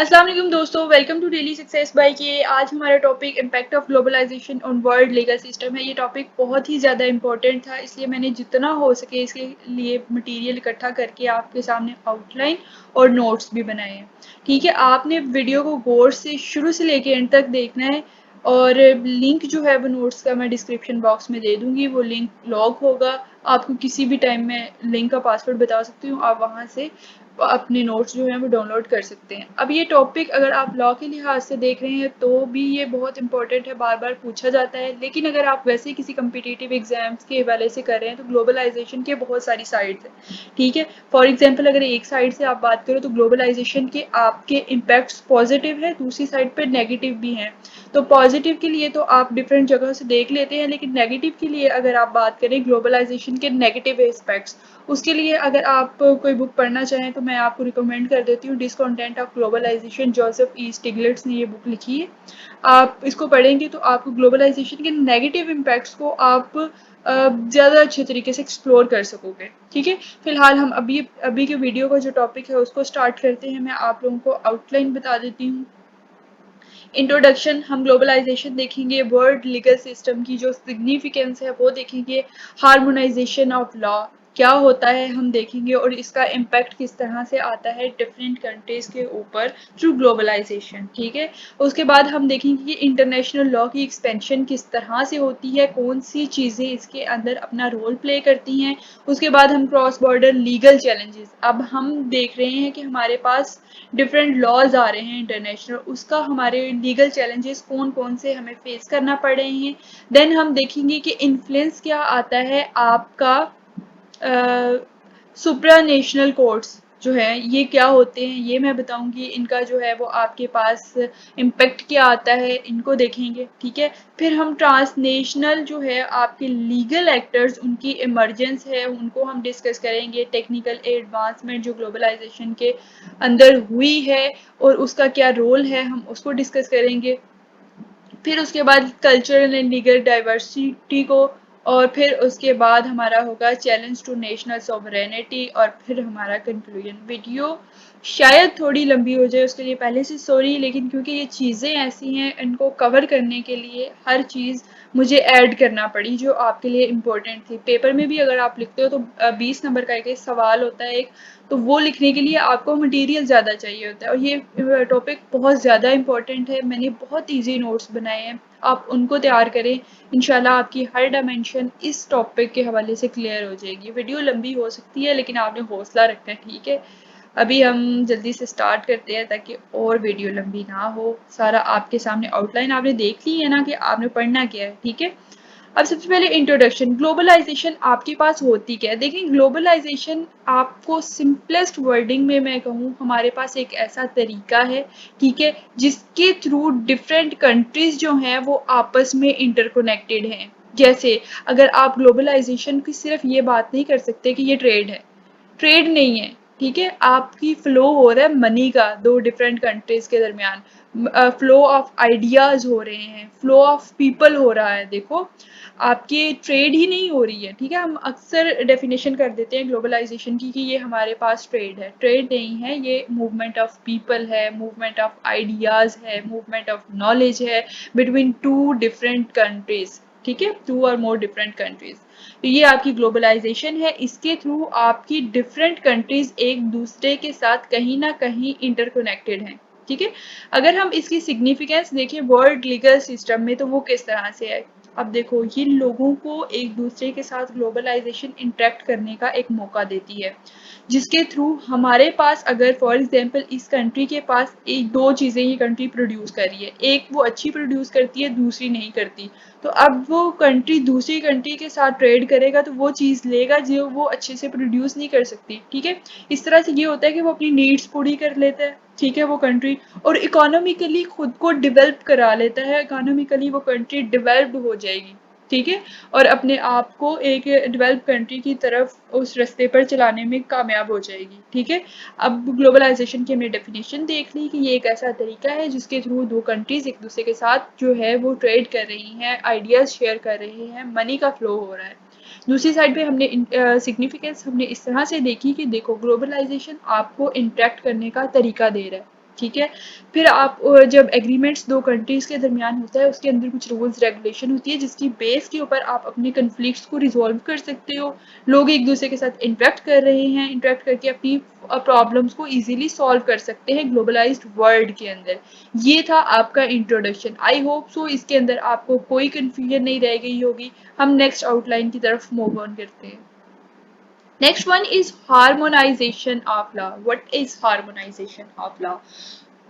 अस्सलाम वालेकुम दोस्तों, welcome to daily success by K. आज हमारा topic impact of globalization on world legal system है। ये टॉपिक बहुत ही ज़्यादा इंपॉर्टेंट था, इसलिए मैंने जितना हो सके इसके लिए मटेरियल इकट्ठा करके आपके सामने आउटलाइन और नोट्स भी बनाए हैं। ठीक है, आपने वीडियो को गौर से शुरू से लेके एंड तक देखना है और लिंक जो है वो नोट्स का मैं डिस्क्रिप्शन बॉक्स में दे दूँगी। वो लिंक लॉग होगा, आपको किसी भी टाइम में लिंक का पासवर्ड बता सकती हूँ, आप वहाँ से अपने नोट्स जो हैं वो डाउनलोड कर सकते हैं। अब ये टॉपिक अगर आप लॉ के लिहाज से देख रहे हैं तो भी ये बहुत इंपॉर्टेंट है, बार बार पूछा जाता है। लेकिन अगर आप वैसे ही किसी कम्पिटिटिव एग्जाम्स के हवाले से कर रहे हैं तो ग्लोबलाइजेशन के बहुत सारी साइड्स हैं। ठीक है, फॉर एग्जाम्पल अगर एक साइड से आप बात करो तो ग्लोबलाइजेशन के आपके इम्पैक्ट्स पॉजिटिव है, दूसरी साइड पर नेगेटिव भी हैं। तो पॉजिटिव के लिए तो आप डिफरेंट जगह से देख लेते हैं, लेकिन नेगेटिव के लिए अगर आप बात करें ग्लोबलाइजेशन के नेगेटिव एस्पेक्ट्स, उसके लिए अगर आप कोई बुक पढ़ना चाहें तो मैं आपको रिकमेंड कर देती हूँ discontent of globalisation. Joseph E Stiglitz ने ये बुक लिखी है। आप इसको पढ़ेंगे तो आपको ग्लोबलाइजेशन के नेगेटिव इम्पैक्ट्स को आप ज़्यादा अच्छे तरीके से एक्सप्लोर कर सकोगे। ठीक है, फिलहाल हम अभी अभी के वीडियो का जो टॉपिक है उसको स्टार्ट करते हैं। मैं आप लोगों को आउटलाइन बता देती हूँ। इंट्रोडक्शन, हम ग्लोबलाइजेशन देखेंगे, वर्ल्ड लीगल सिस्टम की जो सिग्निफिकेंस है वो देखेंगे, हार्मोनाइजेशन ऑफ लॉ क्या होता है हम देखेंगे और इसका इम्पैक्ट किस तरह से आता है डिफरेंट कंट्रीज के ऊपर थ्रू ग्लोबलाइजेशन। ठीक है, उसके बाद हम देखेंगे कि इंटरनेशनल लॉ की एक्सपेंशन किस तरह से होती है, कौन सी चीज़ें इसके अंदर अपना रोल प्ले करती हैं। उसके बाद हम क्रॉस बॉर्डर लीगल चैलेंजेस, अब हम देख रहे हैं कि हमारे पास डिफरेंट लॉज आ रहे हैं इंटरनेशनल, उसका हमारे लीगल चैलेंजेस कौन कौन से हमें फेस करना पड़ रहे हैं। देन हम देखेंगे कि इन्फ्लुएंस क्या आता है आपका सुप्रा नेशनल कोर्ट्स जो है ये क्या होते हैं, ये मैं बताऊंगी। इनका जो है वो आपके पास इम्पेक्ट क्या आता है, इनको देखेंगे। ठीक है, फिर हम ट्रांसनेशनल जो है आपके लीगल एक्टर्स, उनकी इमरजेंस है, उनको हम डिस्कस करेंगे। टेक्निकल एडवांसमेंट जो ग्लोबलाइजेशन के अंदर हुई है और उसका क्या रोल है, हम उसको डिस्कस करेंगे। फिर उसके बाद कल्चरल एंड लीगल डाइवर्सिटी को, और फिर उसके बाद हमारा होगा चैलेंज टू नेशनल सॉवरेनिटी, और फिर हमारा कंक्लूजन। वीडियो शायद थोड़ी लंबी हो जाए, उसके लिए पहले से सॉरी, लेकिन क्योंकि ये चीज़ें ऐसी हैं, इनको कवर करने के लिए हर चीज़ मुझे ऐड करना पड़ी जो आपके लिए इम्पोर्टेंट थी। पेपर में भी अगर आप लिखते हो तो 20 नंबर का एक सवाल होता है एक, तो वो लिखने के लिए आपको मटेरियल ज़्यादा चाहिए होता है और ये टॉपिक बहुत ज़्यादा इंपॉर्टेंट है। मैंने बहुत इजी नोट्स बनाए हैं, आप उनको तैयार करें। इंशाल्लाह आपकी हर डायमेंशन इस टॉपिक के हवाले से क्लियर हो जाएगी। वीडियो लंबी हो सकती है लेकिन आपने हौसला रखना है। ठीक है, अभी हम जल्दी से स्टार्ट करते हैं ताकि और वीडियो लंबी ना हो। सारा आपके सामने आउटलाइन आपने देख ली है ना कि आपने पढ़ना क्या है। ठीक है, अब सबसे पहले इंट्रोडक्शन। ग्लोबलाइजेशन आपके पास होती क्या है, देखिए ग्लोबलाइजेशन आपको सिंपलेस्ट वर्डिंग में मैं कहूँ, हमारे पास एक ऐसा तरीका है, ठीक है, जिसके थ्रू डिफरेंट कंट्रीज जो हैं वो आपस में इंटरकनेक्टेड हैं। जैसे अगर आप ग्लोबलाइजेशन की सिर्फ ये बात नहीं कर सकते कि ये ट्रेड है, ट्रेड नहीं है। ठीक है, आपकी फ्लो हो रहा है मनी का दो डिफरेंट कंट्रीज के दरमियान, फ्लो ऑफ आइडियाज हो रहे हैं, फ्लो ऑफ पीपल हो रहा है। देखो, आपकी ट्रेड ही नहीं हो रही है। ठीक है, हम अक्सर डेफिनेशन कर देते हैं ग्लोबलाइजेशन की कि ये हमारे पास ट्रेड है, ट्रेड नहीं है, ये मूवमेंट ऑफ पीपल है, मूवमेंट ऑफ आइडियाज है, मूवमेंट ऑफ नॉलेज है बिटवीन टू डिफरेंट कंट्रीज। ठीक है, टू और मोर डिफरेंट कंट्रीज। तो ये आपकी ग्लोबलाइजेशन है, इसके थ्रू आपकी डिफरेंट कंट्रीज एक दूसरे के साथ कहीं ना कहीं इंटरकनेक्टेड हैं। ठीक है, अगर हम इसकी सिग्निफिकेंस देखें वर्ल्ड लीगल सिस्टम में तो वो किस तरह से है। अब देखो, ये लोगों को एक दूसरे के साथ ग्लोबलाइजेशन इंटरेक्ट करने का एक मौका देती है, जिसके थ्रू हमारे पास अगर फॉर एग्जांपल इस कंट्री के पास एक दो चीज़ें ये कंट्री प्रोड्यूस कर रही है, एक वो अच्छी प्रोड्यूस करती है, दूसरी नहीं करती, तो अब वो कंट्री दूसरी कंट्री के साथ ट्रेड करेगा तो वो चीज़ लेगा जो वो अच्छे से प्रोड्यूस नहीं कर सकती। ठीक है, इस तरह से ये होता है कि वो अपनी नीड्स पूरी कर लेता है। ठीक है, वो कंट्री और इकोनॉमिकली खुद को डेवलप करा लेता है, इकोनॉमिकली वो कंट्री डेवलप्ड हो जाएगी। ठीक है, और अपने आप को एक डेवलप कंट्री की तरफ उस रास्ते पर चलाने में कामयाब हो जाएगी। ठीक है, अब ग्लोबलाइजेशन की हमने डेफिनेशन देख ली कि ये एक ऐसा तरीका है जिसके थ्रू दो कंट्रीज एक दूसरे के साथ जो है वो ट्रेड कर रही हैं, आइडियाज शेयर कर रही हैं, मनी का फ्लो हो रहा है। दूसरी साइड पे हमने सिग्निफिकेंस हमने इस तरह से देखी कि देखो ग्लोबलाइजेशन आपको इंटरेक्ट करने का तरीका दे रहा है। ठीक है। फिर आप जब एग्रीमेंट्स दो कंट्रीज के दरमियान होता है, उसके अंदर कुछ रूल्स रेगुलेशन होती है जिसकी बेस के ऊपर आप अपने कन्फ्लिक्ट्स को रिजॉल्व कर सकते हो। लोग एक दूसरे के साथ इंटरेक्ट कर रहे हैं, इंटरेक्ट करके अपनी प्रॉब्लम्स को इजीली सॉल्व कर सकते हैं ग्लोबलाइज्ड वर्ल्ड के अंदर। ये था आपका इंट्रोडक्शन। आई होप सो इसके अंदर आपको कोई कंफ्यूजन नहीं रह गई होगी। हम नेक्स्ट आउटलाइन की तरफ मूव ऑन करते हैं। Next one is harmonization of law. What is harmonization of law?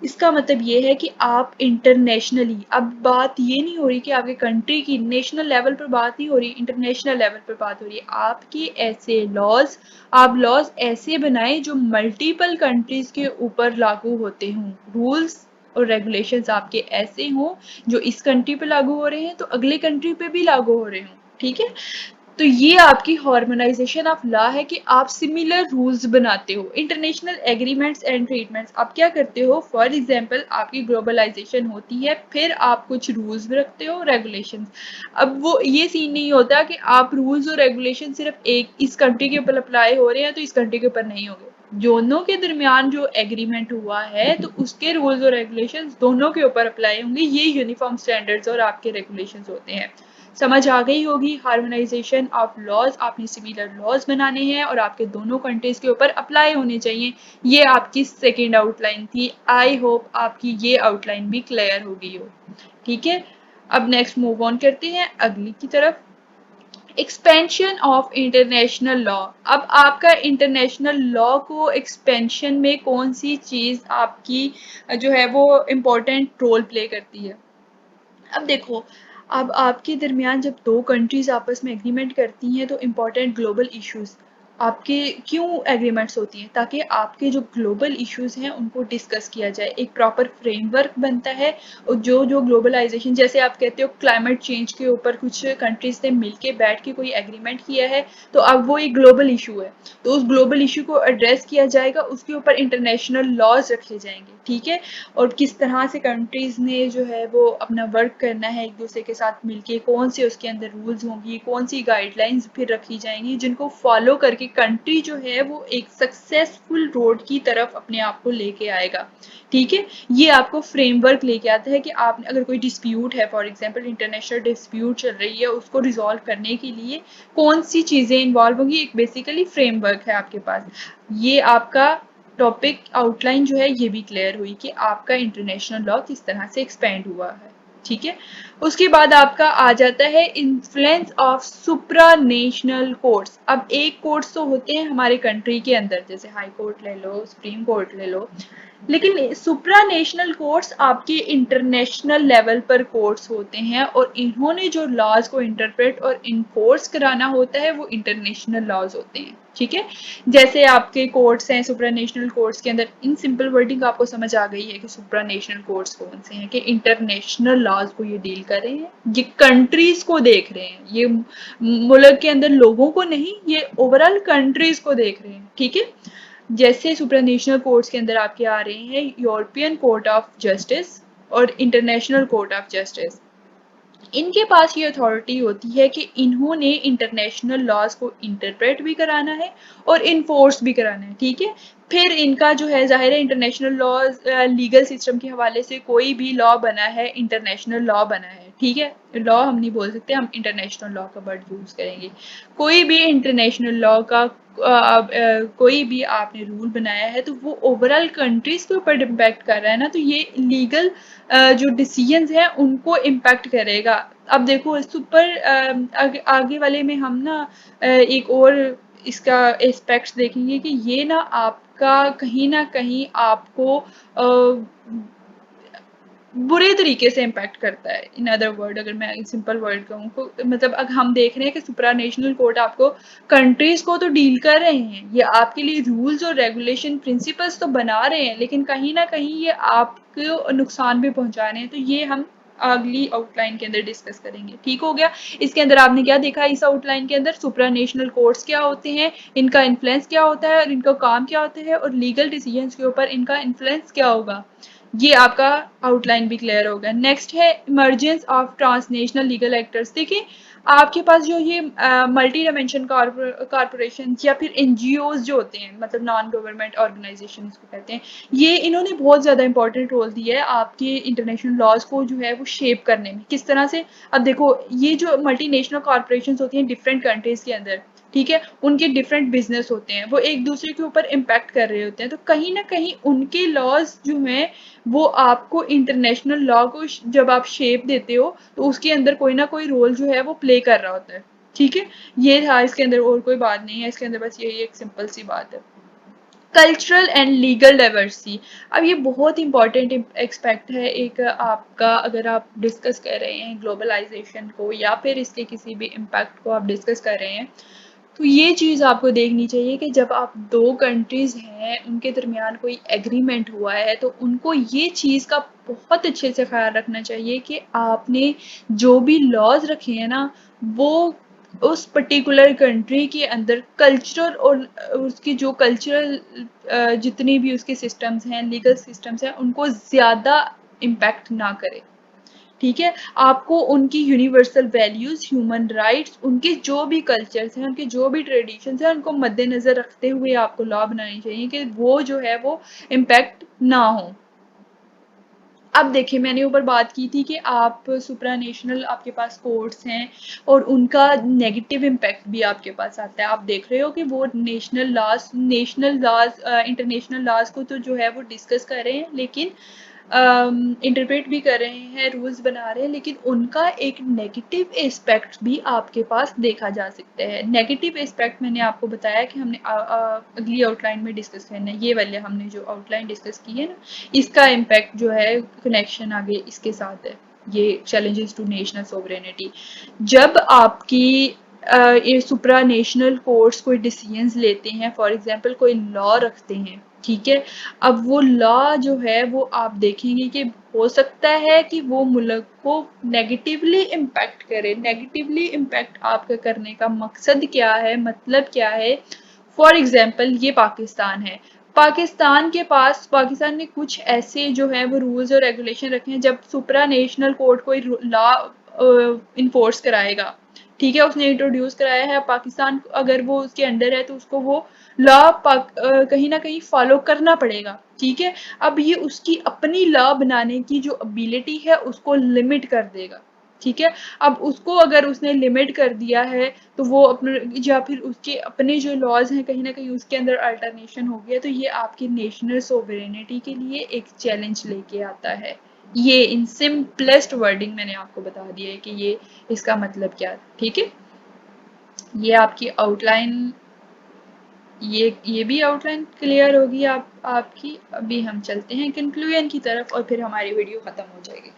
इसका मतलब ये है कि आप इंटरनेशनली, अब बात ये नहीं हो रही कि आपके कंट्री की नेशनल लेवल पर बात नहीं हो रही, इंटरनेशनल लेवल पर बात हो रही है। आपकी ऐसे लॉज, आप लॉज ऐसे बनाए जो मल्टीपल कंट्रीज के ऊपर लागू होते हों। रूल्स और रेगुलेशंस आपके ऐसे हों जो इस कंट्री पे लागू हो रहे हैं तो अगले कंट्री पे भी लागू हो रहे हों। ठीक है, तो ये आपकी हार्मोनाइजेशन ऑफ लॉ है कि आप सिमिलर रूल्स बनाते हो। इंटरनेशनल एग्रीमेंट्स एंड ट्रीटमेंट्स आप क्या करते हो, फॉर एग्जांपल आपकी ग्लोबलाइजेशन होती है, फिर आप कुछ रूल्स भी रखते हो, रेगुलेशंस। अब वो ये सीन नहीं होता कि आप रूल्स और रेगुलेशन सिर्फ एक इस कंट्री के ऊपर अप्लाई हो रहे हैं तो इस कंट्री के ऊपर नहीं होंगे। दोनों के दरमियान जो एग्रीमेंट हुआ है तो उसके रूल्स और रेगुलेशंस दोनों के ऊपर अप्लाई होंगे। ये यूनिफॉर्म स्टैंडर्ड्स और आपके रेगुलेशंस होते हैं। समझ आ गई होगी हार्मोनाइजेशन ऑफ लॉज, आपने सिमिलर लॉज बनाने हैं और आपके दोनों कंट्रीज के ऊपर अप्लाई होने चाहिए। ये आपकी सेकेंड आउटलाइन थी। आई होप आपकी ये आउटलाइन भी क्लियर हो गई हो। ठीक है, अब नेक्स्ट मूव ऑन करते हैं अगली की तरफ। Expansion of international law. अब आपका इंटरनेशनल लॉ को एक्सपेंशन में कौन सी चीज आपकी जो है वो इम्पोर्टेंट रोल प्ले करती है। अब देखो, अब आपके दरमियान जब दो कंट्रीज आपस में एग्रीमेंट करती हैं तो इम्पोर्टेंट ग्लोबल इश्यूज आपके क्यों एग्रीमेंट्स होती हैं, ताकि आपके जो ग्लोबल इश्यूज हैं उनको डिस्कस किया जाए, एक प्रॉपर फ्रेमवर्क बनता है। और जो ग्लोबलाइजेशन, जैसे आप कहते हो क्लाइमेट चेंज के ऊपर कुछ कंट्रीज ने मिलके बैठ के कोई एग्रीमेंट किया है तो अब वो एक ग्लोबल इशू है, तो उस ग्लोबल इशू को एड्रेस किया जाएगा, उसके ऊपर इंटरनेशनल लॉज रखे जाएंगे। ठीक है, और किस तरह से कंट्रीज ने जो है वो अपना वर्क करना है एक दूसरे के साथ मिलके, कौन से उसके अंदर रूल्स होंगी, कौन सी गाइडलाइंस फिर रखी जाएंगी जिनको फॉलो करके कंट्री जो है वो एक सक्सेसफुल रोड की तरफ अपने आप को लेके आएगा। ठीक है, ये आपको फ्रेमवर्क लेके आता है कि आपने अगर कोई डिस्प्यूट है, फॉर एग्जांपल इंटरनेशनल डिस्प्यूट चल रही है, उसको रिजॉल्व करने के लिए कौन सी चीजें इन्वॉल्व होंगी, एक बेसिकली फ्रेमवर्क है आपके पास। ये आपका टॉपिक आउटलाइन जो है ये भी क्लियर हुई कि आपका इंटरनेशनल लॉ किस तरह से एक्सपेंड हुआ है। ठीक है, उसके बाद आपका आ जाता है influence of supra national courts. अब एक कोर्ट्स तो होते हैं हमारे कंट्री के अंदर, जैसे हाई कोर्ट ले लो, सुप्रीम कोर्ट ले लो, लेकिन सुप्रा नेशनल कोर्ट्स आपके इंटरनेशनल लेवल पर कोर्ट्स होते हैं और इन्होंने जो लॉज को इंटरप्रेट और इन्फोर्स कराना होता है वो इंटरनेशनल लॉज होते हैं। ठीक है, जैसे आपके कोर्ट्स हैं सुप्रा नेशनल कोर्ट्स के अंदर, इन सिंपल वर्डिंग आपको समझ आ गई है कि सुप्रा नेशनल कोर्ट्स कौन से हैं, कि इंटरनेशनल लॉज को ये डील कर रहे हैं, ये कंट्रीज को देख रहे हैं, ये मुल्क के अंदर लोगों को नहीं, ये ओवरऑल कंट्रीज को देख रहे हैं। ठीक है, जैसे सुप्रानेशनल कोर्ट्स के अंदर आपके आ रहे हैं यूरोपियन कोर्ट ऑफ जस्टिस और इंटरनेशनल कोर्ट ऑफ जस्टिस। इनके पास ये अथॉरिटी होती है कि इन्होंने इंटरनेशनल लॉज को इंटरप्रेट भी कराना है और इन्फोर्स भी कराना है। ठीक है, फिर इनका जो है जाहिर है इंटरनेशनल लॉज लीगल सिस्टम के हवाले से कोई भी लॉ बना है इंटरनेशनल लॉ बना है। ठीक है, लॉ हम नहीं बोल सकते, हम इंटरनेशनल लॉ का वर्ड यूज करेंगे। कोई भी इंटरनेशनल लॉ का कोई भी आपने रूल बनाया है तो वो ओवरऑल कंट्रीज के ऊपर इम्पैक्ट कर रहा है ना, तो ये लीगल जो डिसीजंस हैं उनको इम्पैक्ट करेगा। अब देखो सुपर आगे वाले में हम ना एक और इसका एस्पेक्ट्स देखेंगे कि ये ना आपका कहीं ना कहीं आपको बुरे तरीके से इम्पैक्ट करता है। इन अदर वर्ड अगर मैं सिंपल वर्ड कहूँ तो मतलब अगर हम देख रहे हैं कि सुप्रा नेशनल कोर्ट आपको कंट्रीज को तो डील कर रहे हैं, ये आपके लिए रूल्स और रेगुलेशन प्रिंसिपल्स तो बना रहे हैं, लेकिन कहीं ना कहीं ये आपको नुकसान भी पहुंचा रहे हैं। तो ये हम अगली आउटलाइन के अंदर डिस्कस करेंगे। ठीक हो गया, इसके अंदर आपने क्या देखा, इस आउटलाइन के अंदर सुप्रा नेशनल कोर्ट्स क्या होते हैं, इनका इन्फ्लुएंस क्या होता है और इनका काम क्या होता है और लीगल डिसीजंस के ऊपर इनका इन्फ्लुएंस क्या होगा। ये आपका आउटलाइन भी क्लियर हो गया। नेक्स्ट है emergence of transnational legal actors. देखिए आपके पास जो ये मल्टी डायमेंशन कॉरपोरेशन या फिर एनजीओज जो होते हैं, मतलब नॉन गवर्नमेंट ऑर्गेनाइजेशन इसको कहते हैं, ये इन्होंने बहुत ज़्यादा इंपॉर्टेंट रोल दिया है आपके इंटरनेशनल लॉज को जो है वो शेप करने में। किस तरह से, अब देखो ये जो मल्टी नेशनल कॉरपोरेशन होती हैं डिफरेंट कंट्रीज के अंदर, ठीक है, उनके डिफरेंट बिजनेस होते हैं, वो एक दूसरे के ऊपर इम्पैक्ट कर रहे होते हैं, तो कहीं ना कहीं उनके लॉज जो हैं वो आपको इंटरनेशनल लॉ को जब आप शेप देते हो तो उसके अंदर कोई ना कोई रोल जो है वो प्ले कर रहा होता है। ठीक है, ये था इसके अंदर, और कोई बात नहीं है इसके अंदर, बस यही एक सिंपल सी बात है। कल्चरल एंड लीगल डाइवर्सिटी, अब ये बहुत इंपॉर्टेंट एक्सपेक्ट है एक आपका, अगर आप डिस्कस कर रहे हैं ग्लोबलाइजेशन को या फिर इसके किसी भी इम्पैक्ट को आप डिस्कस कर रहे हैं, तो ये चीज़ आपको देखनी चाहिए कि जब आप दो कंट्रीज़ हैं उनके दरमियान कोई एग्रीमेंट हुआ है तो उनको ये चीज़ का बहुत अच्छे से ख्याल रखना चाहिए कि आपने जो भी लॉज रखे हैं ना, वो उस पर्टिकुलर कंट्री के अंदर कल्चरल और उसकी जो कल्चरल जितनी भी उसके सिस्टम्स हैं, लीगल सिस्टम्स हैं, उनको ज़्यादा इम्पैक्ट ना करे। ठीक है, आपको उनकी यूनिवर्सल वैल्यूज, ह्यूमन राइट्स, उनके जो भी कल्चर्स हैं, उनके जो भी ट्रेडिशंस हैं, उनको मद्देनजर रखते हुए आपको लॉ बनानी चाहिए कि वो जो है वो इम्पैक्ट ना हो। अब देखिए मैंने ऊपर बात की थी कि आप सुप्रानेशनल आपके पास कोर्ट्स हैं और उनका नेगेटिव इम्पैक्ट भी आपके पास आता है। आप देख रहे हो कि वो नेशनल लॉज इंटरनेशनल लॉज को तो जो है वो डिस्कस कर रहे हैं, लेकिन इंटरप्रेट भी कर रहे हैं, रूल्स बना रहे हैं, लेकिन उनका एक नेगेटिव एस्पेक्ट भी आपके पास देखा जा सकता है। नेगेटिव एस्पेक्ट मैंने आपको बताया कि हमने अगली आउटलाइन में डिस्कस करना है। ये वाले हमने जो आउटलाइन डिस्कस की है ना, इसका इम्पैक्ट जो है कनेक्शन आगे इसके साथ है, ये चैलेंजेस टू नेशनल सोवरेनिटी। जब आपकी ये सुप्रा नेशनल कोर्ट्स कोई डिसीजंस लेते हैं, फॉर एग्जांपल कोई लॉ रखते हैं, ठीक है, अब वो लॉ जो है वो आप देखेंगे कि हो सकता है कि वो मुल्क को नेगेटिवली इम्पैक्ट करे। नेगेटिवली इम्पैक्ट आपका करने का मकसद क्या है, मतलब क्या है? फॉर एग्जांपल ये पाकिस्तान है, पाकिस्तान ने कुछ ऐसे जो है वो रूल्स और रेगुलेशन रखे हैं, जब सुप्रा नेशनल कोर्ट कोई लॉ इन्फोर्स कराएगा, ठीक है, उसने इंट्रोड्यूस कराया है पाकिस्तान, अगर वो उसके अंडर है तो उसको वो लॉ कहीं ना कहीं फॉलो करना पड़ेगा। ठीक है, अब ये उसकी अपनी लॉ बनाने की जो एबिलिटी है उसको लिमिट कर देगा। ठीक है, अब उसको अगर उसने लिमिट कर दिया है तो वो अपने, या फिर उसके अपने जो लॉज हैं कहीं ना कहीं उसके अंदर अल्टरनेशन हो गया, तो ये आपकी नेशनल सोवरेनिटी के लिए एक चैलेंज लेके आता है। ये इन सिंपलेस्ट वर्डिंग मैंने आपको बता दिया है कि ये इसका मतलब क्या है। ठीक है, ये आपकी आउटलाइन, ये भी आउटलाइन क्लियर होगी आपकी। अभी हम चलते हैं कंक्लूजन की तरफ और फिर हमारी वीडियो खत्म हो जाएगी।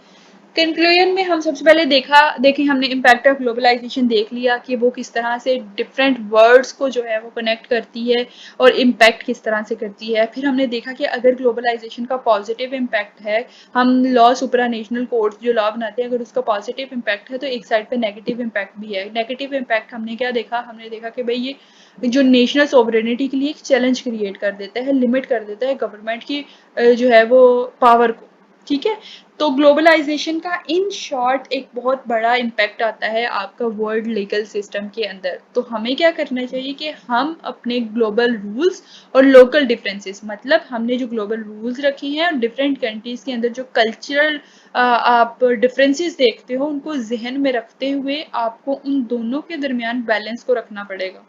कंक्लूजन में हम सबसे पहले देखें हमने इम्पैक्ट ऑफ ग्लोबलाइजेशन देख लिया कि वो किस तरह से डिफरेंट वर्ड्स को जो है वो कनेक्ट करती है और इम्पैक्ट किस तरह से करती है। फिर हमने देखा कि अगर ग्लोबलाइजेशन का पॉजिटिव इम्पैक्ट है, हम लॉ सुप्रा नेशनल कोर्ट जो लॉ बनाते हैं, अगर उसका पॉजिटिव इम्पैक्ट है तो एक साइड पे नेगेटिव इम्पैक्ट भी है। नेगेटिव इम्पैक्ट हमने क्या देखा, हमने देखा कि भाई ये जो नेशनल सोवरेनिटी के लिए एक चैलेंज क्रिएट कर देता है, लिमिट कर देता है गवर्नमेंट की जो है वो पावर को। ठीक है, तो ग्लोबलाइजेशन का इन शॉर्ट एक बहुत बड़ा इम्पैक्ट आता है आपका वर्ल्ड लीगल सिस्टम के अंदर। तो हमें क्या करना चाहिए कि हम अपने ग्लोबल रूल्स और लोकल डिफरेंसेस, मतलब हमने जो ग्लोबल रूल्स रखे हैं और डिफरेंट कंट्रीज के अंदर जो कल्चरल आप डिफरेंसेस देखते हो, उनको जहन में रखते हुए आपको उन दोनों के दरमियान बैलेंस को रखना पड़ेगा,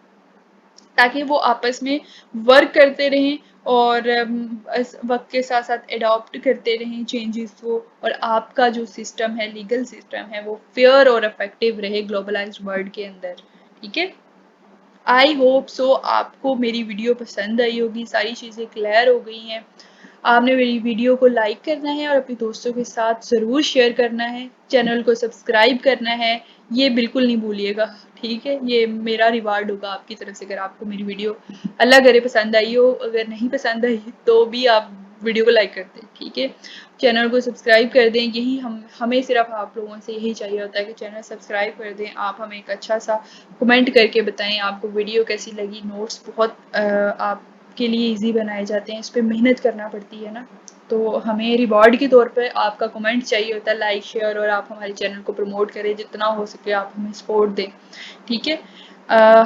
ताकि वो आपस में वर्क करते रहें और वक्त के साथ साथ एडॉप्ट करते रहें चेंजेस को, और आपका जो सिस्टम है, लीगल सिस्टम है, वो फेयर और इफेक्टिव रहे ग्लोबलाइज्ड वर्ल्ड के अंदर। ठीक है, आई होप सो आपको मेरी वीडियो पसंद आई होगी, सारी चीज़ें क्लियर हो गई हैं। आपने मेरी वीडियो को लाइक करना है और अपने दोस्तों के साथ ज़रूर शेयर करना है, चैनल को सब्सक्राइब करना है, ये बिल्कुल नहीं भूलिएगा। ठीक है, ये मेरा रिवार्ड होगा आपकी तरफ से अगर आपको मेरी वीडियो अल्लाह करे पसंद आई हो। अगर नहीं पसंद आई तो भी आप वीडियो को लाइक कर दें। ठीक है, चैनल को सब्सक्राइब कर दें, यही हमें सिर्फ आप लोगों से यही चाहिए होता है कि चैनल सब्सक्राइब कर दें। आप हमें एक अच्छा सा कमेंट करके बताएं आपको वीडियो कैसी लगी। नोट्स बहुत आपके लिए इजी बनाए जाते हैं, इस पर मेहनत करना पड़ती है ना। तो हमें रिवॉर्ड के तौर पे आपका कमेंट चाहिए होता है, लाइक शेयर, और आप हमारे चैनल को प्रमोट करें, जितना हो सके आप हमें सपोर्ट दें, ठीक है।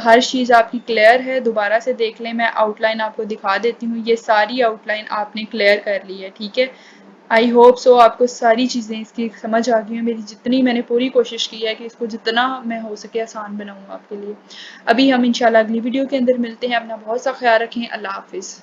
हर चीज़ आपकी क्लियर है, दोबारा से देख लें, मैं आउटलाइन आपको दिखा देती हूँ। ये सारी आउटलाइन आपने क्लियर कर ली है, ठीक है। आई होप सो आपको सारी चीज़ें इसकी समझ आ गई हैं। मेरी जितनी मैंने पूरी कोशिश की है कि इसको जितना मैं हो सके आसान बनाऊँ आपके लिए। अभी हम इंशाल्लाह अगली वीडियो के अंदर मिलते हैं। अपना बहुत सा ख्याल रखें। अल्लाह हाफिज़।